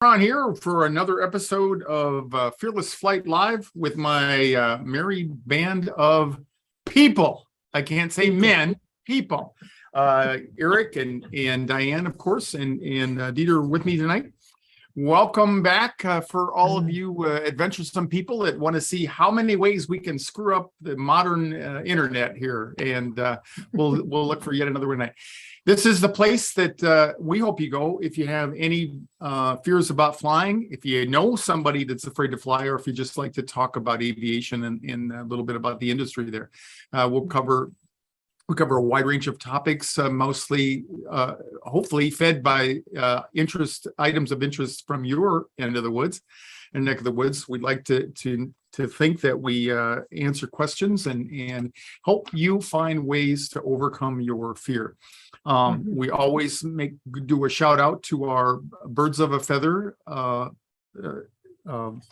On here for another episode of Fearless Flight Live with my merry band of people. I can't say men, people. Eric and Diane, of course, and Dieter with me tonight. Welcome back for all of you adventuresome people that want to see how many ways we can screw up the modern internet here, and we'll look for yet another one tonight. This is the place that we hope you go if you have any fears about flying, if you know somebody that's afraid to fly, or if you just like to talk about aviation and a little bit about the industry there. We'll cover a wide range of topics, mostly, hopefully fed by items of interest from your end of the woods and neck of the woods. We'd like to think that we answer questions and help you find ways to overcome your fear. We always do a shout out to our Birds of a Feather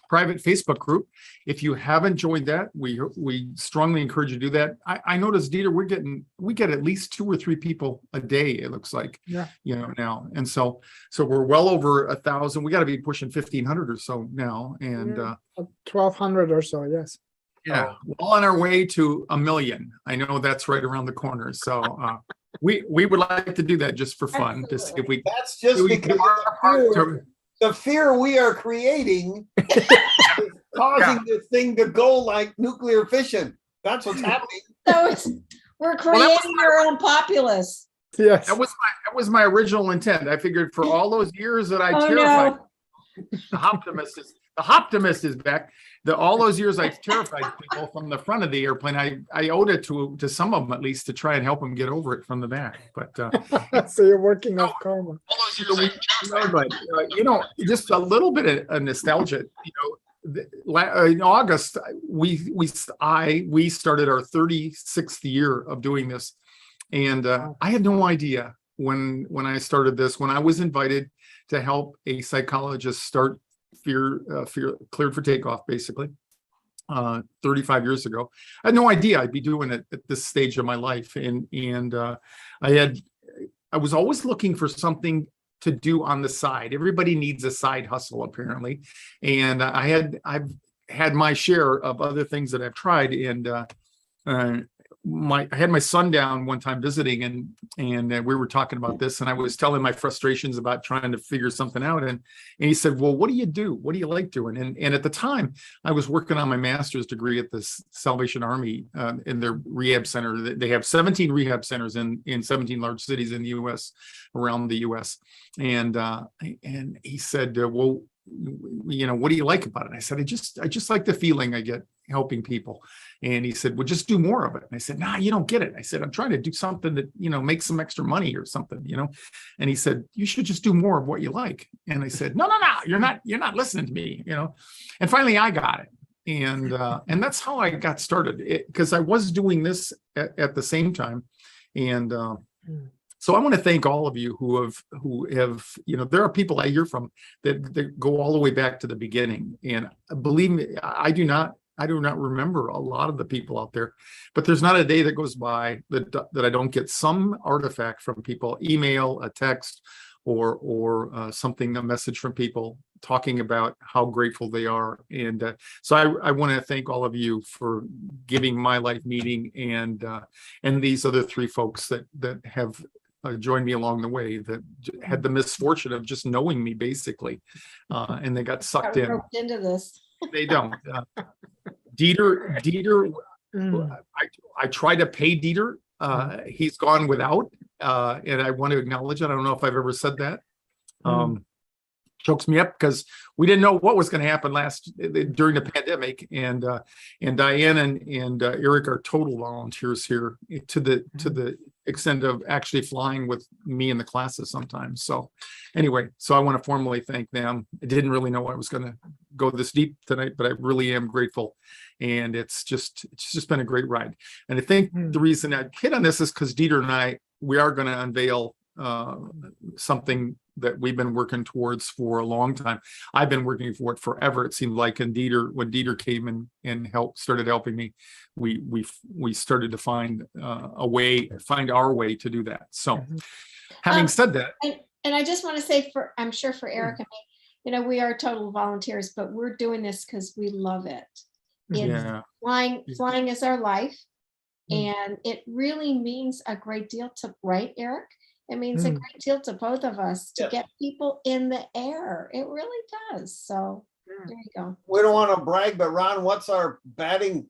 private Facebook group. If you haven't joined that, we strongly encourage you to do that. I noticed, Dieter, we get at least 2 or 3 people a day, it looks like, now. And so we're well over 1,000. We got to be pushing 1,500 or so now, and 1,200 or so. Yes. Yeah, well on our way to 1 million. I know that's right around the corner. So we would like to do that just for fun. Absolutely. To see if we. That's just because the fear we are creating is causing this thing to go like nuclear fission. That's what's happening. We're creating our own populace. Yes. That was my original intent. I figured for all those years that I terrified, the optimist is back. All those years I terrified people from the front of the airplane, I owed it to some of them at least to try and help them get over it from the back. But so you're working off karma. All those years, just a little bit of nostalgia. In August we started our 36th year of doing this, and I had no idea when I started this, when I was invited to help a psychologist start Fear Cleared for Takeoff, basically 35 years ago. I had no idea I'd be doing it at this stage of my life, and I was always looking for something to do on the side. Everybody needs a side hustle, apparently, and I've had my share of other things that I've tried, and I had my son down one time visiting, and we were talking about this, and I was telling my frustrations about trying to figure something out, and he said, well, what do you do? What do you like doing? And at the time I was working on my master's degree at the Salvation Army in their rehab center. They have 17 rehab centers in 17 large cities in the US, around the US. And he said, well, what do you like about it? I said, I just like the feeling I get helping people. And he said, well, just do more of it. And I said, nah, you don't get it. I said, I'm trying to do something that, makes some extra money or something, And he said, you should just do more of what you like. And I said, no, you're not listening to me, And finally I got it. And that's how I got started, because I was doing this at the same time. And so I want to thank all of you who have, there are people I hear from that go all the way back to the beginning. And believe me, I do not remember a lot of the people out there, but there's not a day that goes by that I don't get some artifact from people, email, a text, or a message from people talking about how grateful they are. And so I want to thank all of you for giving my life meaning, and these other 3 folks that have joined me along the way, that had the misfortune of just knowing me, basically, and they got sucked into this. They don't. Dieter, I tried to pay Dieter. He's gone without, and I want to acknowledge it. I don't know if I've ever said that. Chokes me up because we didn't know what was going to happen during the pandemic, and Diane and Eric are total volunteers here to the extent of actually flying with me in the classes sometimes. So anyway, I want to formally thank them. I didn't really know I was going to go this deep tonight, but I really am grateful, and it's just been a great ride. And I think the reason I hit on this is because Dieter and we are going to unveil something that we've been working towards for a long time. I've been working for it forever, it seemed like. And when Dieter came and started helping me, we started to find our way to do that. So having said that, and I just want to say, I'm sure for Eric and me, we are total volunteers, but we're doing this because we love it. It's Yeah. flying is our life. Mm. And it really means a great deal to, right, Eric? It means a Mm. great deal to both of us to Yes. get people in the air. It really does. So there you go. We don't want to brag, but Ron, what's our batting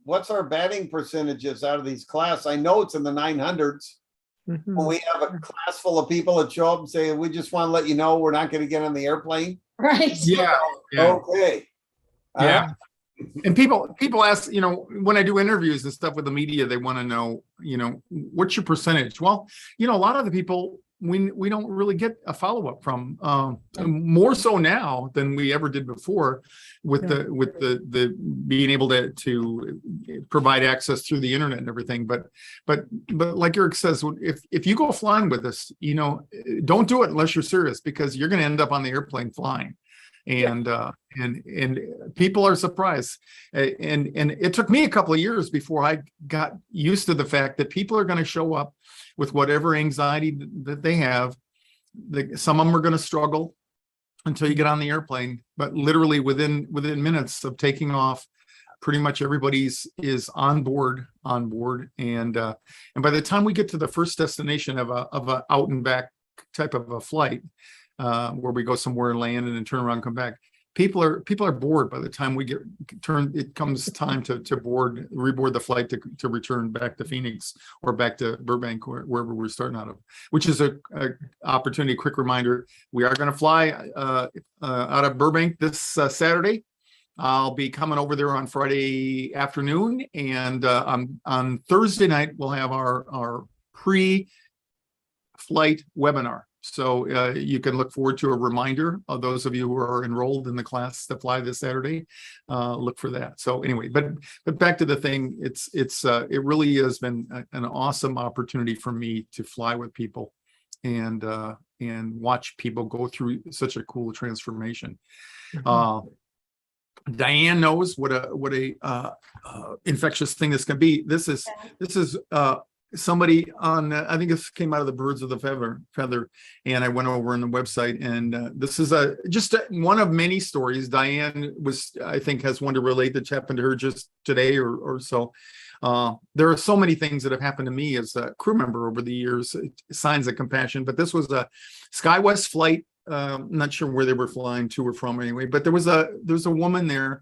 percentages out of these class? I know it's in the 900s. Mhm. When we have a class full of people that show up and say, we just want to let you know we're not going to get on the airplane. Right. Yeah. Okay. Yeah. And people ask, when I do interviews and stuff with the media, they want to know, what's your percentage? Well, a lot of the people we don't really get a follow-up from, more so now than we ever did before, with the being able to provide access through the internet and everything. But like Eric says, if you go flying with us, don't do it unless you're serious, because you're going to end up on the airplane flying. And people are surprised, and it took me a couple of years before I got used to the fact that people are going to show up with whatever anxiety that they have. Some of them are going to struggle until you get on the airplane, but literally within minutes of taking off, pretty much everybody's is on board, and by the time we get to the first destination of a out and back type of a flight, where we go somewhere and land and then turn around and come back, people are bored by the time it comes time to reboard the flight to return back to Phoenix or back to Burbank or wherever we're starting out of, which is a opportunity. Quick reminder, we are going to fly out of Burbank this Saturday. I'll be coming over there on Friday afternoon, and on Thursday night we'll have our pre-flight webinar. So you can look forward to a reminder of those of you who are enrolled in the class to fly this Saturday. Look for that. So anyway, but back to the thing, it really has been an awesome opportunity for me to fly with people and watch people go through such a cool transformation. Diane knows what a infectious thing this can be. This is somebody on, I think this came out of the Birds of the Feather, and I went over on the website, and this is just one of many stories. Diane I think has one to relate that's happened to her just today or so. There are so many things that have happened to me as a crew member over the years, signs of compassion, but this was a SkyWest flight. I'm not sure where they were flying to or from anyway, but there's a woman there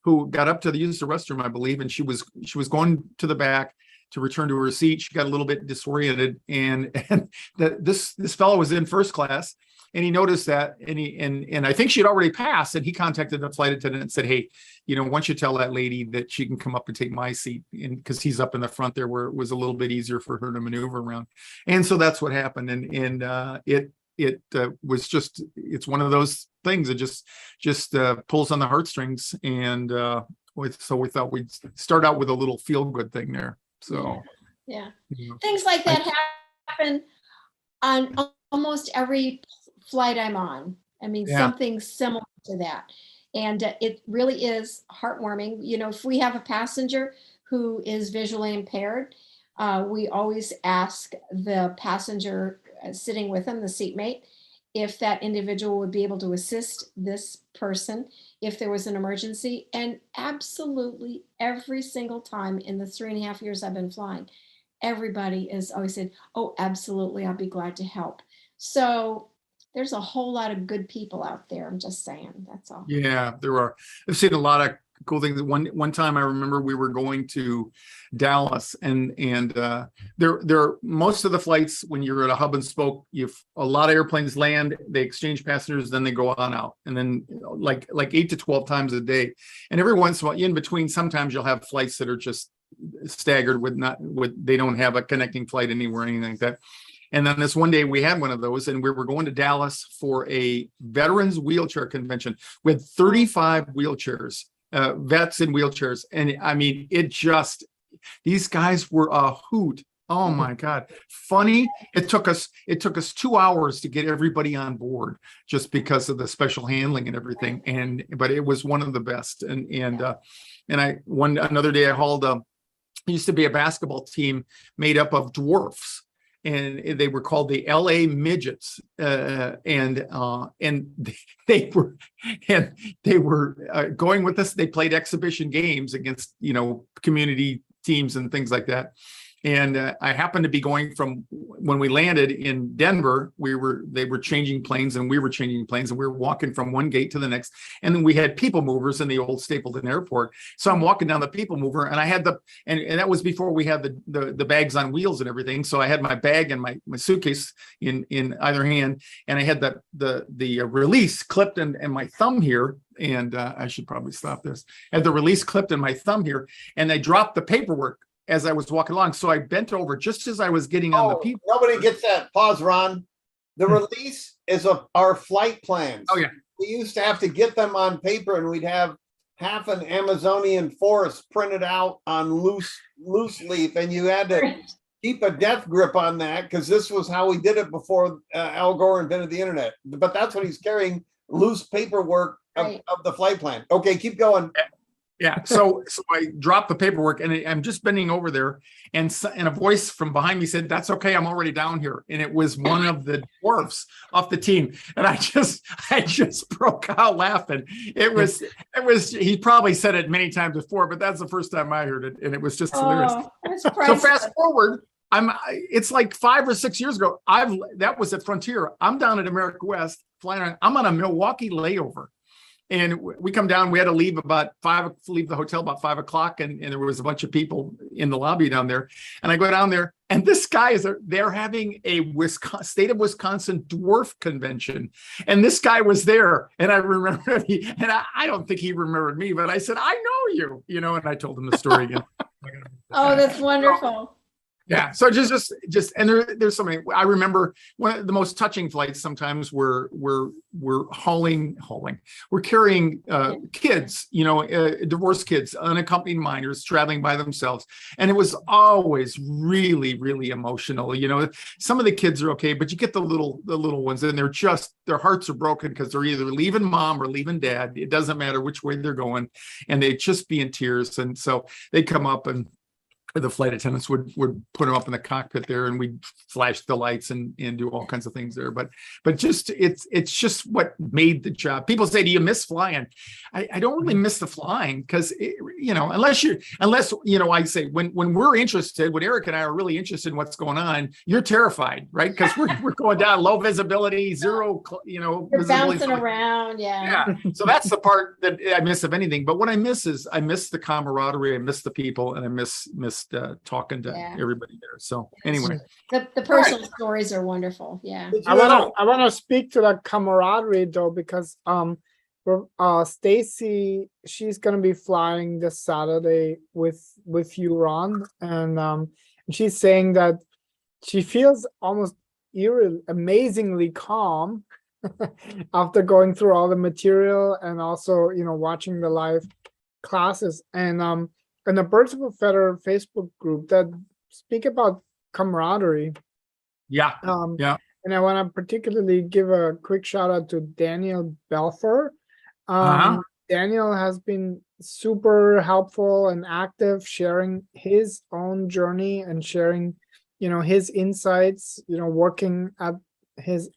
who got up to use the restroom, I believe, and she was going to the back to return to her seat. She got a little bit disoriented, and this fellow was in first class, and he noticed that, and I think she had already passed, and he contacted the flight attendant and said, "Hey, why don't you tell that lady that she can come up and take my seat?" And because he's up in the front there, where it was a little bit easier for her to maneuver around, and so that's what happened, and it was just, it's one of those things that just pulls on the heartstrings, and so we thought we'd start out with a little feel good thing there. So yeah. Things like that happen on almost every flight I'm on. I mean, something similar to that. And it really is heartwarming. If we have a passenger who is visually impaired, we always ask the passenger sitting with them, the seatmate, if that individual would be able to assist this person if there was an emergency. And absolutely every single time in the 3.5 years I've been flying, everybody has always said, "Oh, absolutely, I'll be glad to help." So there's a whole lot of good people out there. I'm just saying, that's all. Yeah, there are. I've seen a lot of cool things. One time I remember we were going to Dallas, and there most of the flights, when you're at a hub and spoke, a lot of airplanes land, they exchange passengers, then they go on out, and then like 8 to 12 times a day. And every once in a while, in between, sometimes you'll have flights that are just staggered they don't have a connecting flight anywhere, anything like that. And then this one day we had one of those, and we were going to Dallas for a veterans wheelchair convention with 35 wheelchairs. Vets in wheelchairs, and I mean, these guys were a hoot. Oh my God, funny. It took us 2 hours to get everybody on board just because of the special handling and everything. But it was one of the best. Another day I hauled used to be a basketball team made up of dwarfs. and they were called the LA Midgets, and they were going with us. They played exhibition games against community teams and things like that. And I happened to be going from when we landed in Denver, they were changing planes and we were changing planes, and we were walking from one gate to the next. And then we had people movers in the old Stapleton Airport. So I'm walking down the people mover, and I had and that was before we had the bags on wheels and everything. So I had my bag and my suitcase in either hand, and I had the release clipped and my thumb here. And I should probably stop this. I had the release clipped in my thumb here, and I dropped the paperwork as I was walking along. So I bent over just as I was getting on the people. Nobody gets that. Pause, Ron. The release is of our flight plans. Oh, yeah. We used to have to get them on paper, and we'd have half an Amazonian forest printed out on loose leaf, and you had to keep a death grip on that, because this was how we did it before Al Gore invented the internet. But that's what he's carrying, loose paperwork of the flight plan. Okay, keep going. Yeah. So I dropped the paperwork, and I'm just bending over there, and a voice from behind me said, "That's okay, I'm already down here." And it was one of the dwarfs off the team. And I just broke out laughing. It was, he probably said it many times before, but that's the first time I heard it. And it was just hilarious. So fast forward, it's like 5 or 6 years ago. That was at Frontier. I'm down at America West flying around. I'm on a Milwaukee layover. And we come down, we had to leave leave the hotel about 5 o'clock. And there was a bunch of people in the lobby down there. And I go down there, and this guy they're having a state of Wisconsin dwarf convention. And this guy was there. And I remember I don't think he remembered me, but I said, "I know you," and I told him the story again. Oh, that's wonderful. Yeah. So just, and there's so many. I remember one of the most touching flights. Sometimes we're carrying kids, divorced kids, unaccompanied minors traveling by themselves, and it was always really, really emotional. Some of the kids are okay, but you get the little ones, and their hearts are broken because they're either leaving mom or leaving dad. It doesn't matter which way they're going, and they just be in tears. And so they come up, and the flight attendants would put them up in the cockpit there, and we'd flash the lights and do all kinds of things there. But just it's just what made the job. People say, "Do you miss flying?" I don't really miss the flying, because unless I say when we're interested, when Eric and I are really interested in what's going on, you're terrified, right? Because we're going down, low visibility, zero, You're visibility. bouncing around, yeah. So that's the part that I miss of anything. But what I miss is the camaraderie, I miss the people, and I miss talking to everybody there. So anyway, the personal stories are wonderful. Yeah. I want to speak to that camaraderie though, because Stacy, she's gonna be flying this Saturday with you, Ron, and she's saying that she feels almost amazingly calm after going through all the material, and also watching the live classes, and the Birds of a Feather Facebook group that speak about camaraderie. Yeah. And I want to particularly give a quick shout out to Daniel Belfer. Daniel has been super helpful and active, sharing his own journey and sharing, his insights, working at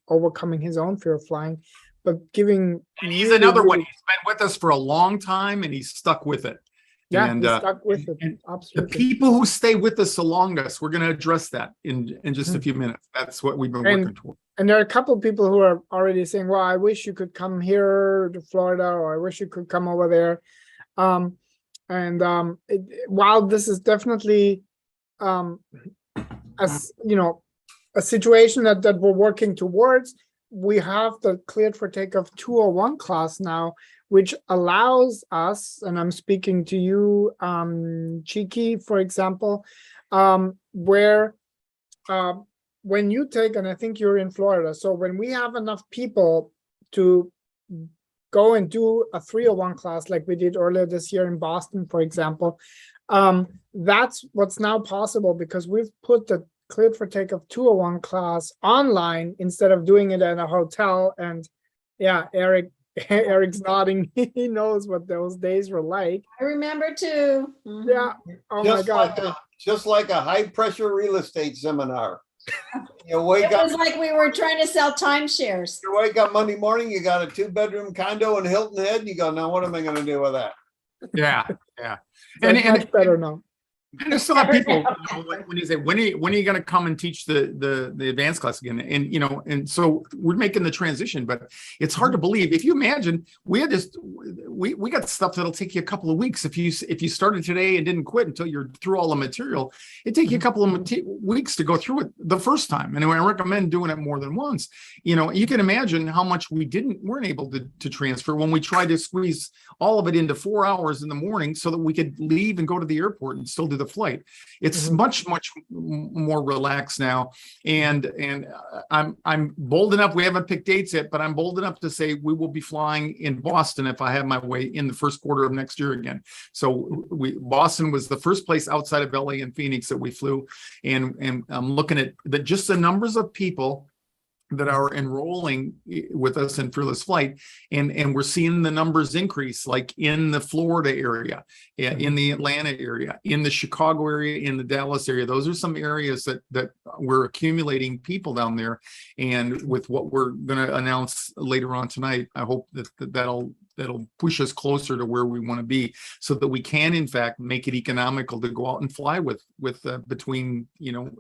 overcoming his own fear of flying, but giving. And he's another one. He's been with us for a long time, and he's stuck with it. Yeah, he's stuck with it. Absolutely. The people who stay with us the longest, we're going to address that in just a few minutes. That's what we've been working toward. And there are a couple of people who are already saying, "Well, I wish you could come here to Florida," or "I wish you could come over there." While this is definitely, a situation that we're working towards, we have the Cleared for Takeoff 201 class now, which allows us, and I'm speaking to you, Cheeky, for example, where when you take, and I think you're in Florida, so when we have enough people to go and do a 301 class like we did earlier this year in Boston, for example, that's what's now possible because we've put the Cleared for Takeoff 201 class online instead of doing it at a hotel. And yeah, Eric's nodding. He knows what those days were like. I remember too. Yeah. Oh my God. Just like a high pressure real estate seminar. You wake It up, was like we were trying to sell timeshares. you wake up Monday morning, you got a 2-bedroom condo in Hilton Head, and you go, now what am I gonna do with that? Yeah, yeah. That's much better now. And there's still have people, when you say, when are you going to come and teach the advanced class again? And, and so we're making the transition, but it's hard to believe. If you imagine, we got stuff that'll take you a couple of weeks. If you started today and didn't quit until you're through all the material, it'd take you a couple of weeks to go through it the first time. And I recommend doing it more than once. You can imagine how much we weren't able to transfer when we tried to squeeze all of it into 4 hours in the morning so that we could leave and go to the airport and still do the flight. It's much more relaxed now, and I'm bold enough. We haven't picked dates yet, but I'm bold enough to say we will be flying in Boston if I have my way in the first quarter of next year again. So Boston was the first place outside of LA and Phoenix that we flew, and I'm looking at just the numbers of people that are enrolling with us in FearlessFlight, and we're seeing the numbers increase, like in the Florida area, in the Atlanta area, in the Chicago area, in the Dallas area. Those are some areas that we're accumulating people down there. And with what we're going to announce later on tonight, I hope that'll push us closer to where we want to be, so that we can in fact make it economical to go out and fly with between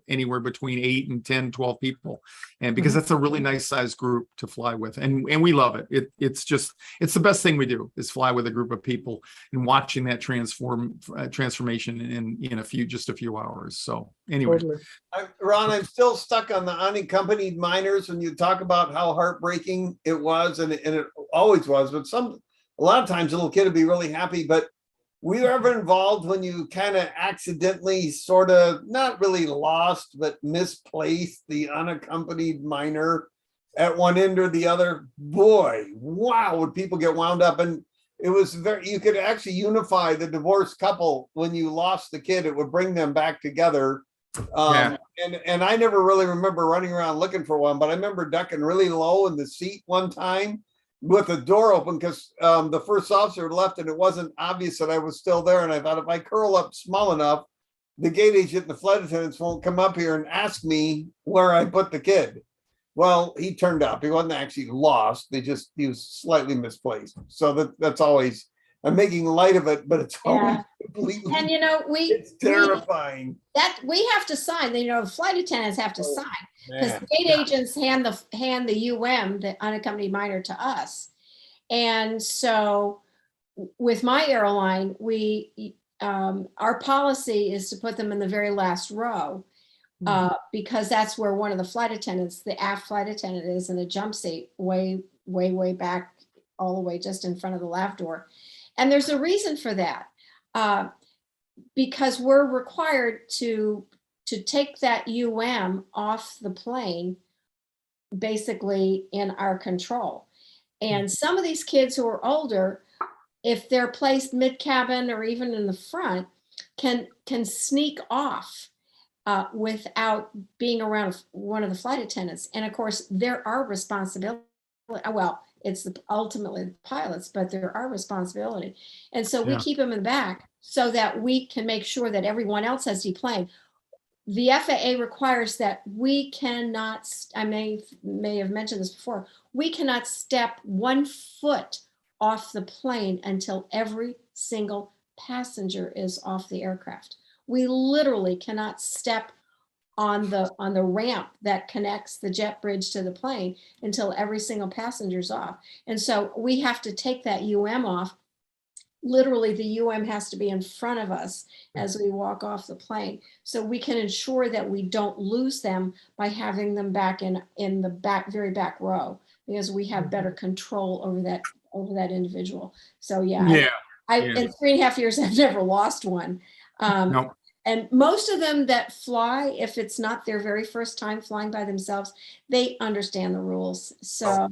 anywhere between 8 and 10, 12 people, and because that's a really nice sized group to fly with, and we love it. It's the best thing we do, is fly with a group of people and watching that transformation in just a few hours. So anyway, Totally. Ron, I'm still stuck on the unaccompanied minors when you talk about how heartbreaking it was, and it always was, but a lot of times a little kid would be really happy. But were you ever involved when you kind of accidentally, sort of not really lost, but misplaced the unaccompanied minor at one end or the other? Boy, wow, would people get wound up. And it was you could actually unify the divorced couple when you lost the kid. It would bring them back together. And I never really remember running around looking for one, but I remember ducking really low in the seat one time with the door open, because the first officer left and it wasn't obvious that I was still there. And I thought, if I curl up small enough, the gate agent and the flight attendants won't come up here and ask me where I put the kid. Well, he turned up. He wasn't actually lost. He was slightly misplaced. So that's always, I'm making light of it, but it's always completely, and it's terrifying. We have to sign. Flight attendants have to sign, because Man. gate agents hand the UM, the unaccompanied minor, to us. And so with my airline, our policy is to put them in the very last row, because that's where one of the flight attendants, the aft flight attendant, is in a jump seat way back, all the way just in front of the lav door. And there's a reason for that, because we're required to take that off the plane, basically in our control. And some of these kids who are older, if they're placed mid-cabin or even in the front, can sneak off without being around one of the flight attendants. And of course, there are responsibilities. Well, it's ultimately the pilots, but they're our responsibility. And so we keep them in the back so that we can make sure that everyone else has deplaned. The FAA requires that we cannot, I may have mentioned this before, we cannot step 1 foot off the plane until every single passenger is off the aircraft. We literally cannot step on the ramp that connects the jet bridge to the plane until every single passenger's off. And so we have to take that off. Literally, the has to be in front of us as we walk off the plane, so we can ensure that we don't lose them by having them back in the very back row, because we have better control over that individual. So in 3.5 years, I've never lost one. No. And most of them that fly, if it's not their very first time flying by themselves, they understand the rules. So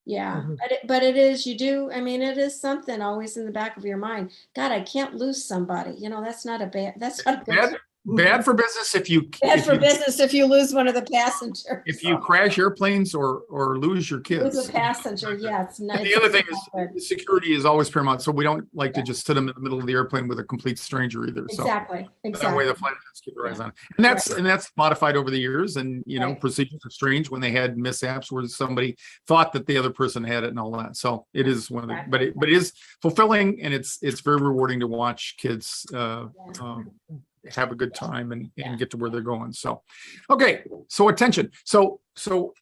but it is, it is something always in the back of your mind. God, I can't lose somebody. That's not a good. Bad for business if you Bad for business if you lose one of the passengers. if you crash airplanes or lose your kids. Lose a passenger, yeah, it's nice. The other thing is security is always paramount, so we don't like to just sit them in the middle of the airplane with a complete stranger either. So Exactly, that way exactly. the flight attendants keep their eyes on it. And that's modified over the years. And you know, Right. procedures are strange when they had mishaps where somebody thought that the other person had it and all that. So it is one of the, but it is fulfilling, and it's very rewarding to watch kids have a good time and get to where they're going. So, okay. So attention. So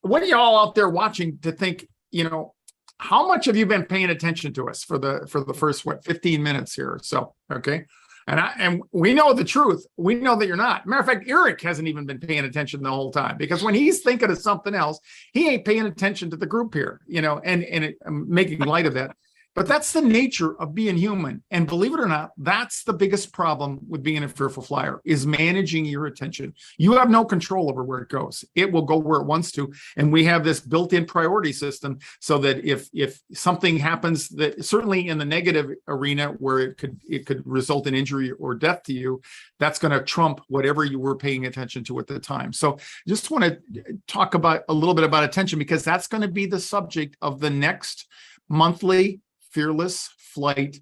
what are y'all out there watching to think, you know, how much have you been paying attention to us for the first, 15 minutes here or so? Okay. And we know the truth. We know that you're not. Matter of fact, Eric hasn't even been paying attention the whole time, because when he's thinking of something else, he ain't paying attention to the group here, you know, and I'm making light of that. But that's the nature of being human. And believe it or not, that's the biggest problem with being a fearful flyer, is managing your attention. You have no control over where it goes. It will go where it wants to. And we have this built-in priority system so that if something happens, that certainly in the negative arena where it could result in injury or death to you, that's going to trump whatever you were paying attention to at the time. So just want to talk about a little bit about attention, because that's going to be the subject of the next monthly Fearless Flight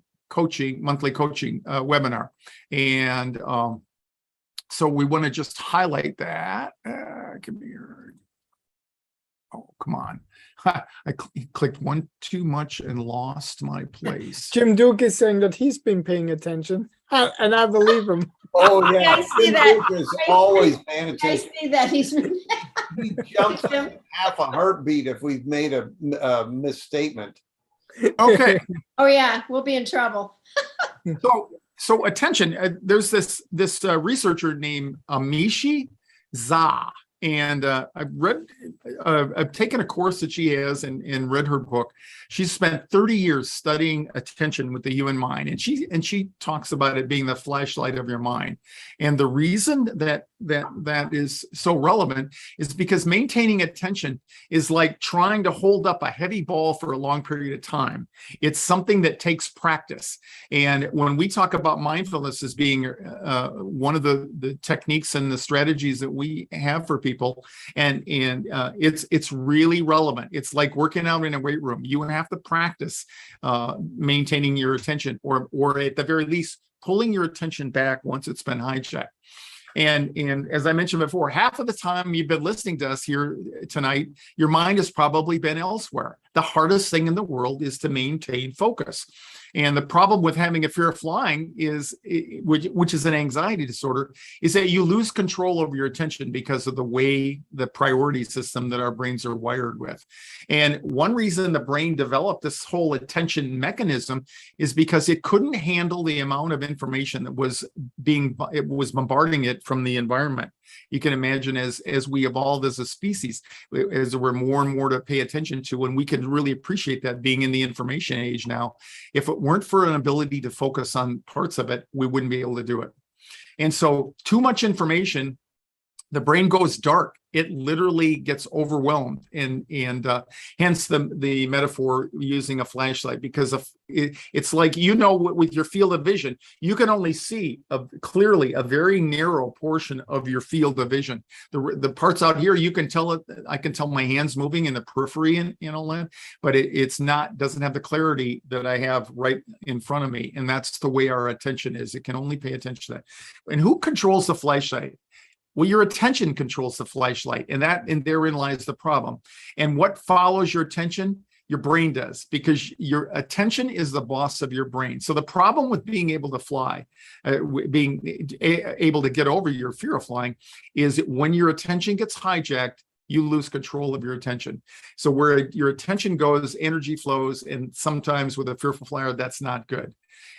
monthly coaching webinar. And so we want to just highlight that. Give me your, oh, come on. I clicked one too much and lost my place. Jim Duke is saying that he's been paying attention, and I believe him. Oh, yeah. I see that. Jim is always paying I attention. see that he's. He jumps in half a heartbeat if we've made a misstatement. Okay. Oh yeah, we'll be in trouble. So attention, there's this researcher named Amishi Za, and I've taken a course that she has and read her book. She's spent 30 years studying attention with the human mind, and she talks about it being the flashlight of your mind. And the reason that is so relevant is because maintaining attention is like trying to hold up a heavy ball for a long period of time. It's something that takes practice. And when we talk about mindfulness as being one of the techniques and the strategies that we have for people, and it's really relevant. It's like working out in a weight room. You have to practice maintaining your attention, or at the very least, pulling your attention back once it's been hijacked. And as I mentioned before, half of the time you've been listening to us here tonight, your mind has probably been elsewhere. The hardest thing in the world is to maintain focus. And the problem with having a fear of flying is, which is an anxiety disorder, is that you lose control over your attention because of the way the priority system that our brains are wired with. And one reason the brain developed this whole attention mechanism is because it couldn't handle the amount of information that was bombarding it from the environment. You can imagine as we evolved as a species, as there were more and more to pay attention to, and we can really appreciate that being in the information age now. If it weren't for an ability to focus on parts of it, we wouldn't be able to do it. And so too much information, the brain goes dark. It literally gets overwhelmed, and hence the metaphor using a flashlight, because it's like, you know, with your field of vision, you can only see clearly a very narrow portion of your field of vision. The parts out here, you can tell it. I can tell my hands moving in the periphery and all that, but doesn't have the clarity that I have right in front of me, and that's the way our attention is. It can only pay attention to that. And who controls the flashlight? Well, your attention controls the flashlight, and therein lies the problem. And what follows your attention? Your brain does, because your attention is the boss of your brain. So the problem with being able to fly, being able to get over your fear of flying, is that when your attention gets hijacked, you lose control of your attention. So where your attention goes, energy flows, and sometimes with a fearful flyer, that's not good.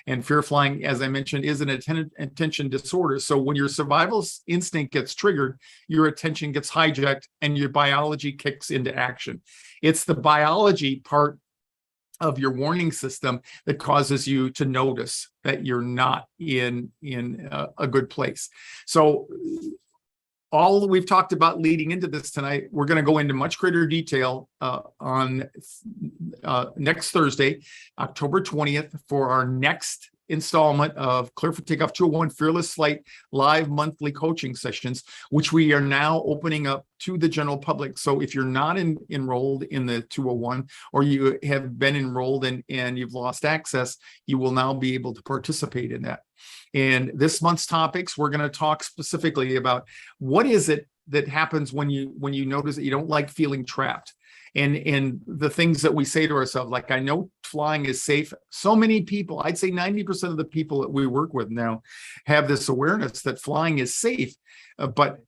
And fear flying, as I mentioned, is an attention disorder. So when your survival instinct gets triggered, your attention gets hijacked and your biology kicks into action. It's the biology part of your warning system that causes you to notice that you're not in a good place. So all that we've talked about leading into this tonight, we're going to go into much greater detail on next Thursday, October 20th, for our next installment of Clear for Takeoff 201 Fearless Flight live monthly coaching sessions, which we are now opening up to the general public. So if you're not enrolled in the 201, or you have been enrolled and you've lost access, you will now be able to participate in that. And this month's topics, we're going to talk specifically about what is it that happens when you notice that you don't like feeling trapped. And the things that we say to ourselves, like, I know flying is safe. So many people, I'd say 90% of the people that we work with now have this awareness that flying is safe. But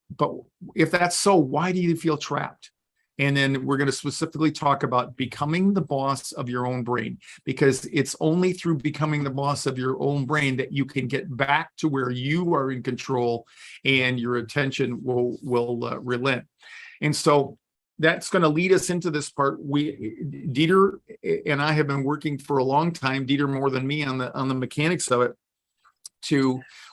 if that's so, why do you feel trapped? And then we're going to specifically talk about becoming the boss of your own brain, because it's only through becoming the boss of your own brain that you can get back to where you are in control and your attention will relent. And so that's going to lead us into this part. Dieter and I have been working for a long time, Dieter more than me, on the mechanics of it.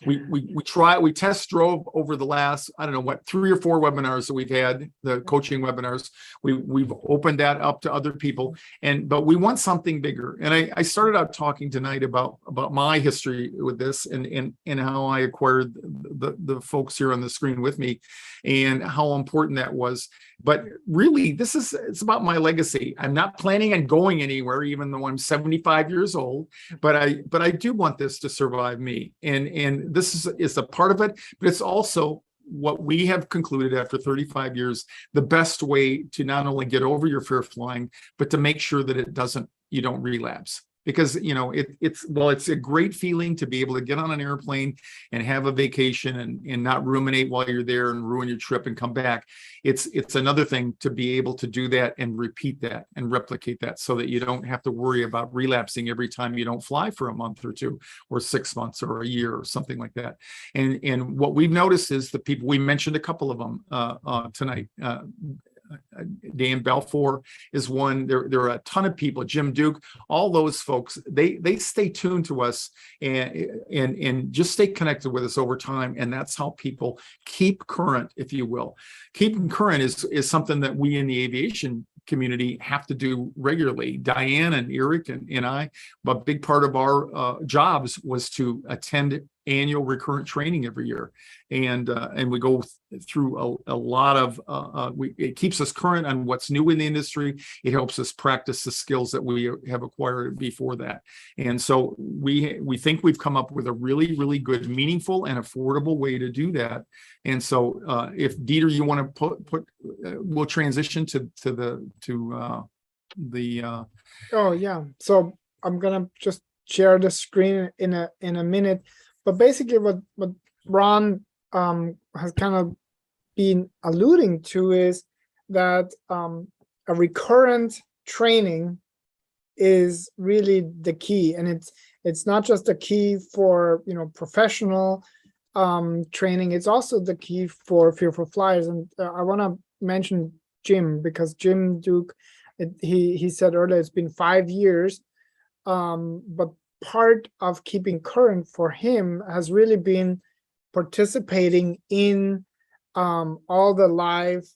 We test drove over the last, I don't know what, 3 or 4 webinars that we've had, the coaching webinars. We've opened that up to other people, but we want something bigger. And I started out talking tonight about my history with this and how I acquired the folks here on the screen with me and how important that was. But really, it's about my legacy. I'm not planning on going anywhere, even though I'm 75 years old, but I do want this to survive me. And this is a part of it, but it's also what we have concluded after 35 years, the best way to not only get over your fear of flying, but to make sure that you don't relapse. Because, it's a great feeling to be able to get on an airplane and have a vacation and not ruminate while you're there and ruin your trip and come back. It's another thing to be able to do that and repeat that and replicate that, so that you don't have to worry about relapsing every time you don't fly for a month or 2 or 6 months or a year or something like that. And what we've noticed is the people, we mentioned a couple of them tonight. Dan Balfour is one. There are a ton of people, Jim Duke, all those folks, they stay tuned to us and just stay connected with us over time. And that's how people keep current, if you will. Keeping current is something that we in the aviation community have to do regularly. Diane and Eric and I, a big part of our jobs was to attend annual recurrent training every year, and we go through a lot of it keeps us current on what's new in the industry. It helps us practice the skills that we have acquired before that. And so we think we've come up with a really, really good, meaningful and affordable way to do that. And so if Dieter, you want to put we'll transition to the oh yeah, so I'm gonna just share the screen in a minute. But basically what Ron has kind of been alluding to is that a recurrent training is really the key. And it's not just the key for professional training, it's also the key for fearful flyers. And I want to mention Jim, because Jim Duke, he said earlier it's been 5 years, but part of keeping current for him has really been participating in all the live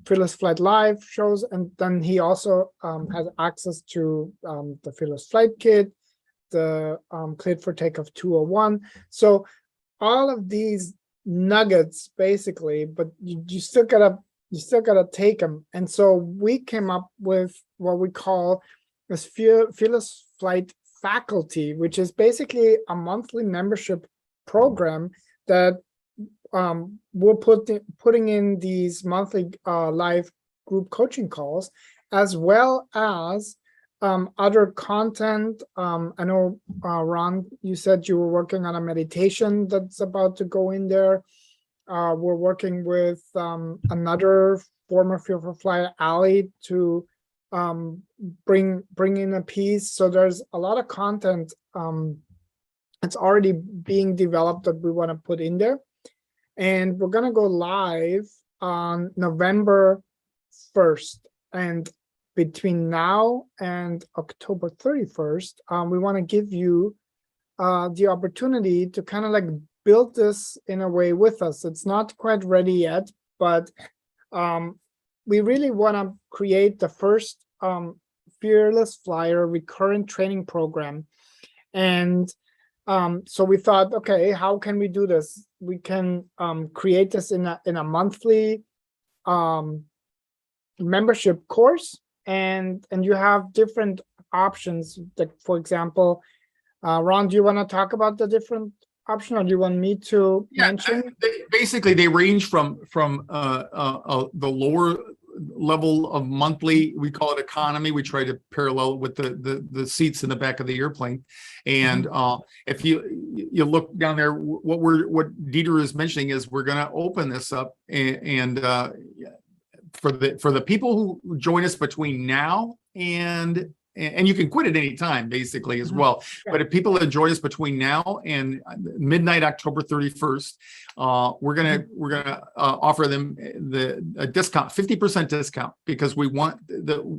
Fearless Flight live shows, and then he also has access to the Fearless Flight kit, the Cleared for Takeoff 201. So all of these nuggets basically, but you still gotta take them. And so we came up with what we call this Fearless Flight faculty, which is basically a monthly membership program that we're putting in these monthly live group coaching calls, as well as other content. I know, Ron, you said you were working on a meditation that's about to go in there. We're working with another former Fearful Flyer, Ali, to bring in a piece. So there's a lot of content that's already being developed that we want to put in there. And we're going to go live on November 1st. And between now and October 31st, we want to give you the opportunity to kind of like build this in a way with us. It's not quite ready yet, but we really want to create the first Fearless Flyer recurrent training program. And So we thought, okay, how can we do this? We can create this in a monthly membership course, and you have different options. Like, for example, Ron, do you want to talk about the different option, or do you want me to mention? Basically, they range from the lower level of monthly, we call it economy. We try to parallel with the seats in the back of the airplane. And if you look down there, what Dieter is mentioning is we're going to open this up and for the people who join us between now and you can quit at any time, basically, as well. Yeah. But if people that join us between now and midnight, October 31st, we're gonna offer them a discount, 50% discount, because we want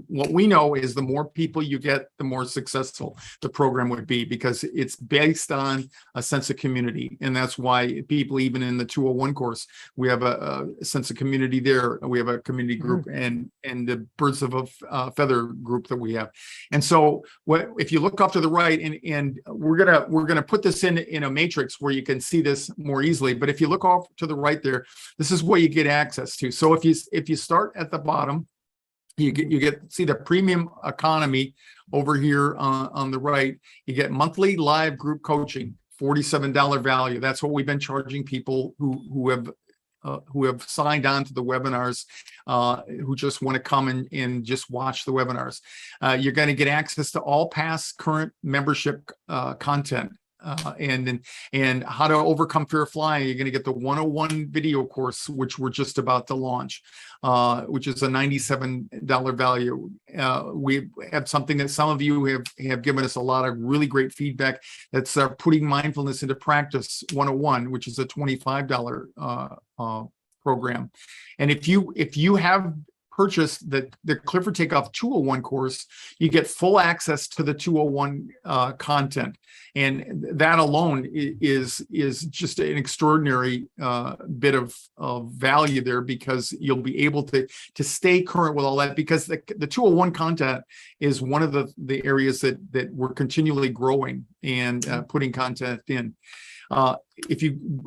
what we know is the more people you get, the more successful the program would be, because it's based on a sense of community, and that's why people, even in the 201 course, we have a sense of community there. We have a community group and the birds of a feather group that we have. And so if you look off to the right, and we're gonna put this in a matrix where you can see this more easily. But if you look off to the right there, this is what you get access to. So if you start at the bottom, you see the premium economy over here on the right. You get monthly live group coaching, $47 value. That's what we've been charging people who have signed on to the webinars, who just want to come and just watch the webinars. You're going to get access to all past current membership content. And how to overcome fear of flying. You're going to get the 101 video course, which we're just about to launch, which is a $97 value. We have something that some of you have given us a lot of really great feedback. That's putting mindfulness into practice 101, which is a $25 program. And if you have purchase the Clifford Takeoff 201 course, you get full access to the 201 content, and that alone is just an extraordinary bit of value there, because you'll be able to stay current with all that, because the 201 content is one of the areas that we're continually growing and putting content in. If you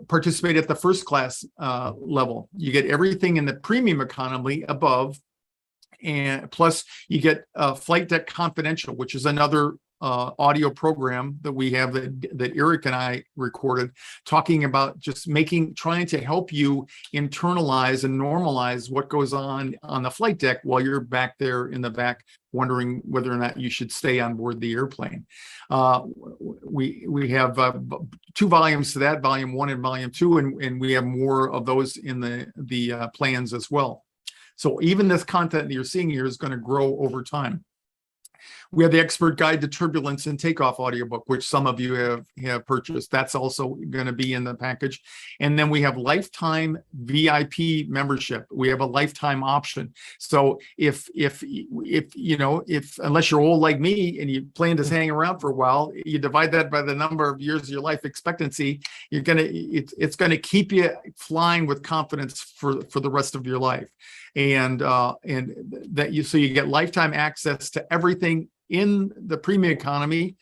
participate at the first class level, you get everything in the premium economy above, and plus you get Flight Deck Confidential, which is another audio program that we have that Eric and I recorded, talking about just trying to help you internalize and normalize what goes on the flight deck while you're back there in the back, wondering whether or not you should stay on board the airplane. We have 2 volumes to that, volume 1 and volume 2, and we have more of those in the plans as well. So even this content that you're seeing here is going to grow over time. We have the Expert Guide to Turbulence and Takeoff audiobook, which some of you have purchased. That's also going to be in the package. And then we have lifetime VIP membership. We have a lifetime option. So if unless you're old like me and you plan to hang around for a while, you divide that by the number of years of your life expectancy, it's going to keep you flying with confidence for the rest of your life. And so you get lifetime access to everything in the premium economy,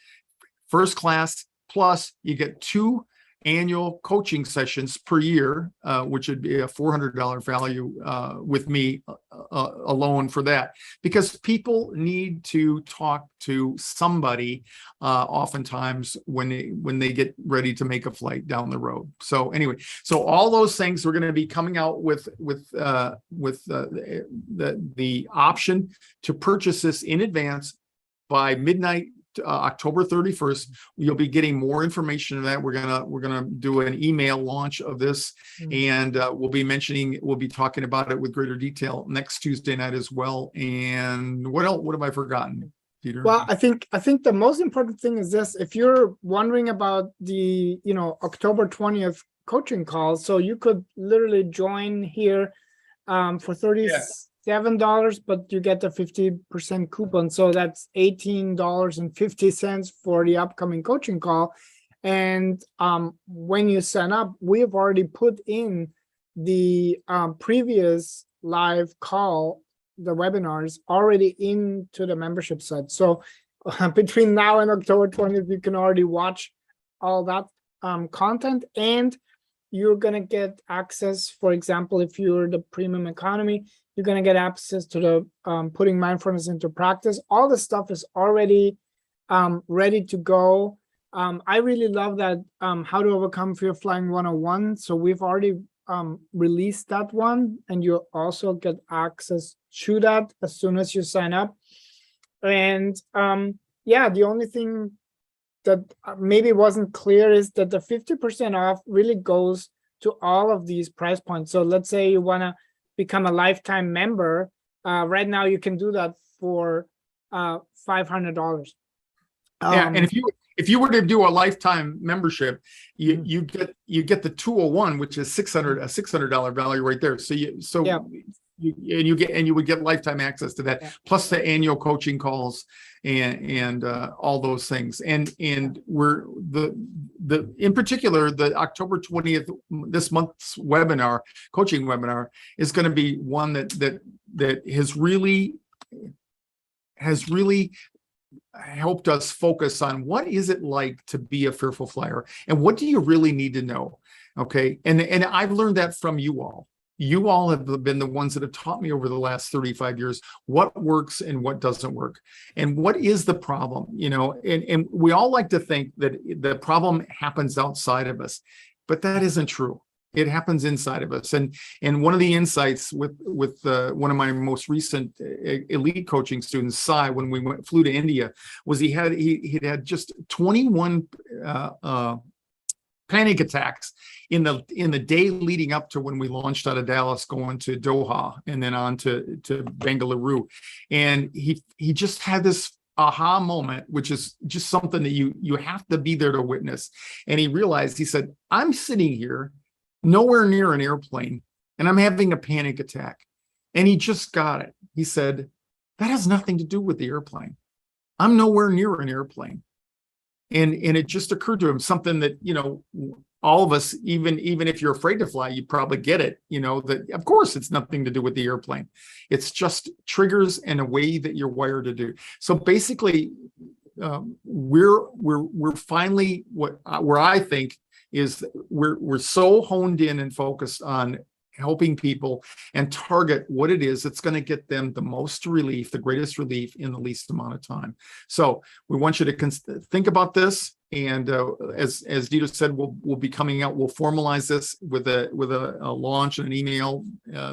first class, plus you get 2 annual coaching sessions per year, which would be a $400 value with me alone for that, because people need to talk to somebody oftentimes when they get ready to make a flight down the road. So anyway, so all those things, we're going to be coming out with the option to purchase this in advance by midnight, October 31st. You'll be getting more information on that. We're gonna do an email launch of this, and we'll be talking about it with greater detail next Tuesday night as well. And what else? What have I forgotten, Peter? Well, I think the most important thing is this: if you're wondering about the October 20th coaching call, so you could literally join here for $37, but you get the 50% coupon. So that's $18.50 for the upcoming coaching call. And when you sign up, we have already put in the previous live call, the webinars, already into the membership site. So between now and October 20th, you can already watch all that content, and you're gonna get access. For example, if you're the premium economy, you're gonna get access to the putting mindfulness into practice. All the stuff is already ready to go. I really love that How to Overcome Fear Flying 101. So we've already released that one, and you'll also get access to that as soon as you sign up. And yeah, the only thing that maybe wasn't clear is that the 50% off really goes to all of these price points. So let's say you want to become a lifetime member. Right now you can do that for $500. Yeah, and if you were to do a lifetime membership, you get the 201, which is a $600 value right there. So you would get lifetime access to that, plus the annual coaching calls and all those things. And we're in particular, the October 20th, this month's webinar, coaching webinar, is going to be one that has really helped us focus on what is it like to be a fearful flyer, and what do you really need to know. Okay. And I've learned that from you all. You all have been the ones that have taught me over the last 35 years what works and what doesn't work, and what is the problem, and we all like to think that the problem happens outside of us, but that isn't true. It happens inside of us. And one of the insights with one of my most recent elite coaching students, Sai, when we flew to India, was he had just 21 panic attacks in the day leading up to when we launched out of Dallas, going to Doha and then on to Bengaluru. And he just had this aha moment, which is just something that you have to be there to witness. And he realized, he said, I'm sitting here nowhere near an airplane, and I'm having a panic attack. And he just got it. He said, that has nothing to do with the airplane. I'm nowhere near an airplane. And it just occurred to him, something that, all of us, even if you're afraid to fly, you probably get it, that of course it's nothing to do with the airplane. It's just triggers and a way that you're wired to do. So basically, we're finally where I think is we're so honed in and focused on helping people and target what it is that's going to get them the most relief, the greatest relief in the least amount of time. So we want you to think about this. And as Dito said, we'll be coming out. We'll formalize this with a launch and an email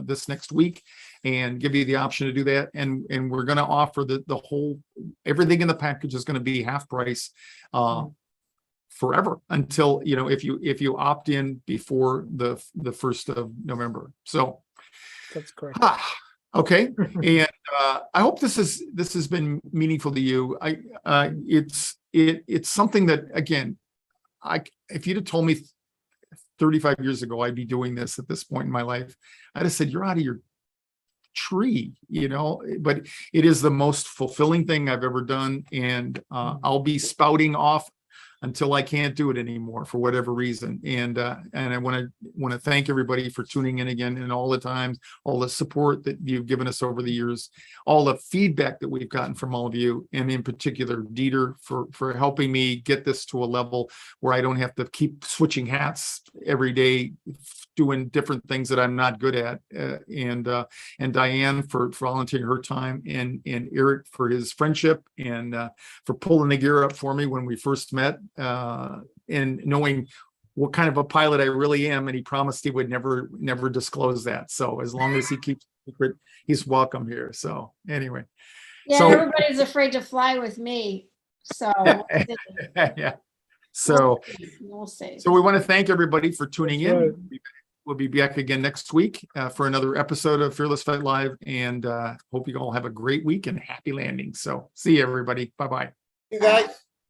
this next week, and give you the option to do that. And we're going to offer the whole, everything in the package is going to be half price forever until, if you opt in before the 1st of November. So that's correct. Okay. And I hope this has been meaningful to you. It's something that, again, if you'd have told me 35 years ago I'd be doing this at this point in my life, I'd have said, you're out of your tree, but it is the most fulfilling thing I've ever done. And I'll be spouting off until I can't do it anymore for whatever reason. And I want to thank everybody for tuning in again, and all the times, all the support that you've given us over the years, all the feedback that we've gotten from all of you, and in particular Dieter for helping me get this to a level where I don't have to keep switching hats every day, doing different things that I'm not good at, and Diane for volunteering her time, and Eric for his friendship, and for pulling the gear up for me when we first met, and knowing what kind of a pilot I really am. And he promised he would never disclose that. So as long as he keeps it secret, he's welcome here. So anyway. Yeah, so, everybody's afraid to fly with me. So yeah. So we'll see. So we want to thank everybody for tuning in. Right. We'll be back again next week for another episode of Fearless Flight Live, and hope you all have a great week and happy landing. So see you, everybody. Bye-bye. You guys.